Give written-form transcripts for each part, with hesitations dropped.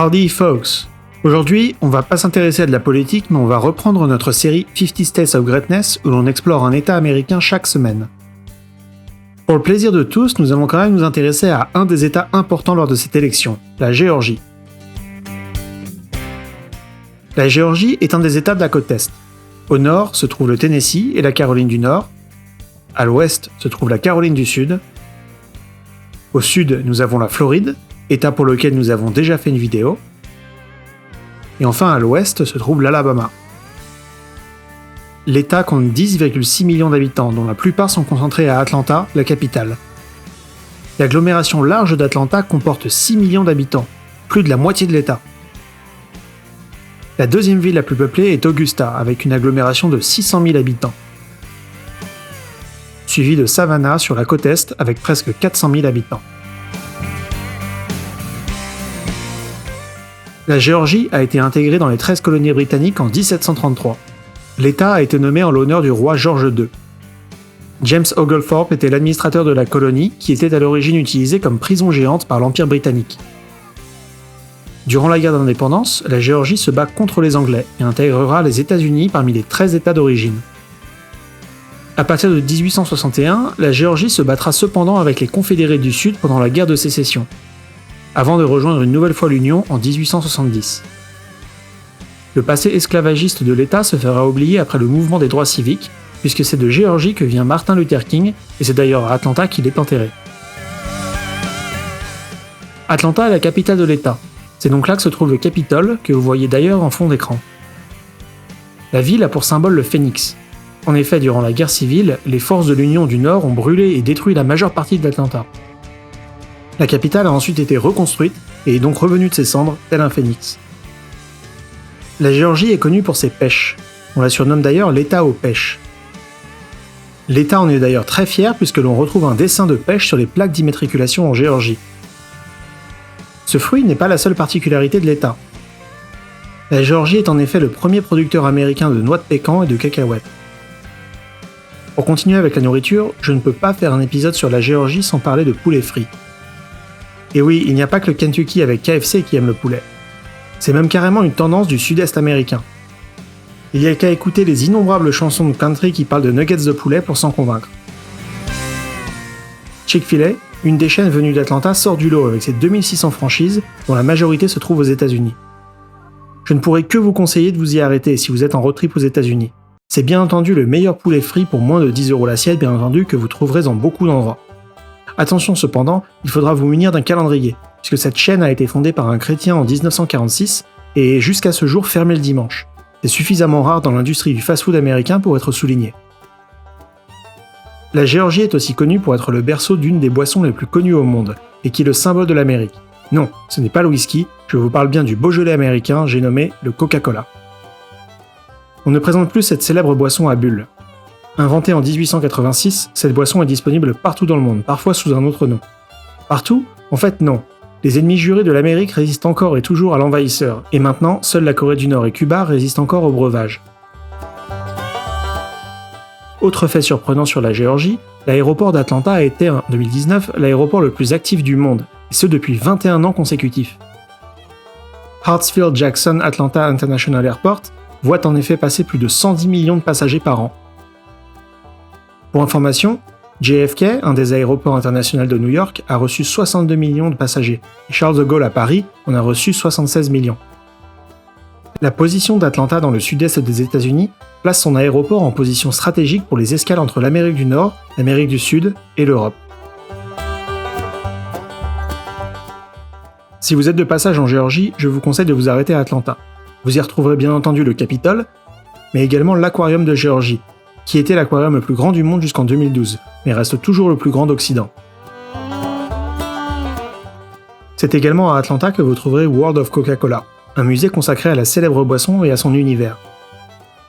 Howdy folks! Aujourd'hui, on va pas s'intéresser à de la politique, mais on va reprendre notre série 50 States of Greatness où l'on explore un État américain chaque semaine. Pour le plaisir de tous, nous allons quand même nous intéresser à un des États importants lors de cette élection, la Géorgie. La Géorgie est un des États de la côte Est. Au nord se trouve le Tennessee et la Caroline du Nord. À l'ouest se trouve la Caroline du Sud. Au sud, nous avons la Floride, État pour lequel nous avons déjà fait une vidéo. Et enfin, à l'ouest se trouve l'Alabama. L'État compte 10,6 millions d'habitants, dont la plupart sont concentrés à Atlanta, la capitale. L'agglomération large d'Atlanta comporte 6 millions d'habitants, plus de la moitié de l'État. La deuxième ville la plus peuplée est Augusta, avec une agglomération de 600 000 habitants. Suivi de Savannah sur la côte Est, avec presque 400 000 habitants. La Géorgie a été intégrée dans les 13 colonies britanniques en 1733. L'État a été nommé en l'honneur du roi George II. James Oglethorpe était l'administrateur de la colonie, qui était à l'origine utilisée comme prison géante par l'Empire britannique. Durant la guerre d'indépendance, la Géorgie se bat contre les Anglais et intégrera les États-Unis parmi les 13 États d'origine. À partir de 1861, la Géorgie se battra cependant avec les Confédérés du Sud pendant la guerre de sécession, avant de rejoindre une nouvelle fois l'Union en 1870. Le passé esclavagiste de l'État se fera oublier après le mouvement des droits civiques, puisque c'est de Géorgie que vient Martin Luther King, et c'est d'ailleurs à Atlanta qu'il est enterré. Atlanta est la capitale de l'État. C'est donc là que se trouve le Capitole, que vous voyez d'ailleurs en fond d'écran. La ville a pour symbole le phénix. En effet, durant la guerre civile, les forces de l'Union du Nord ont brûlé et détruit la majeure partie d'Atlanta. La capitale a ensuite été reconstruite et est donc revenue de ses cendres, tel un phénix. La Géorgie est connue pour ses pêches. On la surnomme d'ailleurs l'État aux pêches. L'État en est d'ailleurs très fier puisque l'on retrouve un dessin de pêche sur les plaques d'immatriculation en Géorgie. Ce fruit n'est pas la seule particularité de l'État. La Géorgie est en effet le premier producteur américain de noix de pécan et de cacahuètes. Pour continuer avec la nourriture, je ne peux pas faire un épisode sur la Géorgie sans parler de poulet frit. Et oui, il n'y a pas que le Kentucky avec KFC qui aime le poulet. C'est même carrément une tendance du sud-est américain. Il y a qu'à écouter les innombrables chansons de country qui parlent de nuggets de poulet pour s'en convaincre. Chick-fil-A, une des chaînes venues d'Atlanta, sort du lot avec ses 2600 franchises, dont la majorité se trouve aux États-Unis. Je ne pourrais que vous conseiller de vous y arrêter si vous êtes en road trip aux États-Unis. C'est bien entendu le meilleur poulet frit pour moins de 10 € l'assiette, bien entendu, que vous trouverez en beaucoup d'endroits. Attention cependant, il faudra vous munir d'un calendrier, puisque cette chaîne a été fondée par un chrétien en 1946 et est jusqu'à ce jour fermée le dimanche. C'est suffisamment rare dans l'industrie du fast-food américain pour être souligné. La Géorgie est aussi connue pour être le berceau d'une des boissons les plus connues au monde, et qui est le symbole de l'Amérique. Non, ce n'est pas le whisky, je vous parle bien du Beaujolais américain, j'ai nommé le Coca-Cola. On ne présente plus cette célèbre boisson à bulles. Inventée en 1886, cette boisson est disponible partout dans le monde, parfois sous un autre nom. Partout ? En fait non. Les ennemis jurés de l'Amérique résistent encore et toujours à l'envahisseur, et maintenant, seuls la Corée du Nord et Cuba résistent encore au breuvage. Autre fait surprenant sur la Géorgie, l'aéroport d'Atlanta a été en 2019 l'aéroport le plus actif du monde, et ce depuis 21 ans consécutifs. Hartsfield-Jackson Atlanta International Airport voit en effet passer plus de 110 millions de passagers par an. Pour information, JFK, un des aéroports internationaux de New York, a reçu 62 millions de passagers, et Charles de Gaulle à Paris en a reçu 76 millions. La position d'Atlanta dans le sud-est des États-Unis place son aéroport en position stratégique pour les escales entre l'Amérique du Nord, l'Amérique du Sud et l'Europe. Si vous êtes de passage en Géorgie, je vous conseille de vous arrêter à Atlanta. Vous y retrouverez bien entendu le Capitole, mais également l'Aquarium de Géorgie, qui était l'aquarium le plus grand du monde jusqu'en 2012, mais reste toujours le plus grand d'Occident. C'est également à Atlanta que vous trouverez World of Coca-Cola, un musée consacré à la célèbre boisson et à son univers.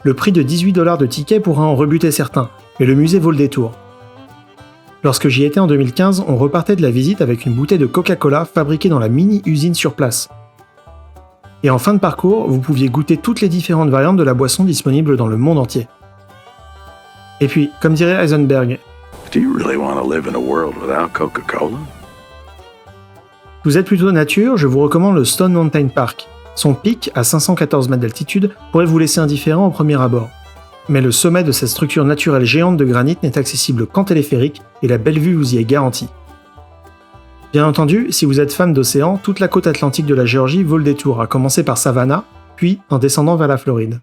Le prix de 18 $ de ticket pourra en rebuter certains, mais le musée vaut le détour. Lorsque j'y étais en 2015, on repartait de la visite avec une bouteille de Coca-Cola fabriquée dans la mini-usine sur place. Et en fin de parcours, vous pouviez goûter toutes les différentes variantes de la boisson disponibles dans le monde entier. Et puis, comme dirait Heisenberg, Do you really want to live in a world without Coca-Cola? Si vous êtes plutôt nature, je vous recommande le Stone Mountain Park. Son pic, à 514 mètres d'altitude, pourrait vous laisser indifférent au premier abord. Mais le sommet de cette structure naturelle géante de granit n'est accessible qu'en téléphérique et la belle vue vous y est garantie. Bien entendu, si vous êtes fan d'océan, toute la côte atlantique de la Géorgie vaut le détour, à commencer par Savannah, puis en descendant vers la Floride.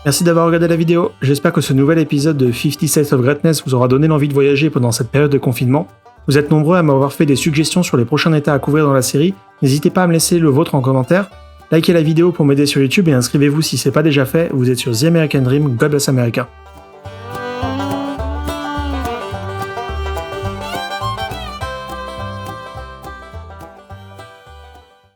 Merci d'avoir regardé la vidéo, j'espère que ce nouvel épisode de 50 States of Greatness vous aura donné l'envie de voyager pendant cette période de confinement. Vous êtes nombreux à m'avoir fait des suggestions sur les prochains états à couvrir dans la série, n'hésitez pas à me laisser le vôtre en commentaire, likez la vidéo pour m'aider sur YouTube et inscrivez-vous si c'est pas déjà fait, vous êtes sur The American Dream, God bless America.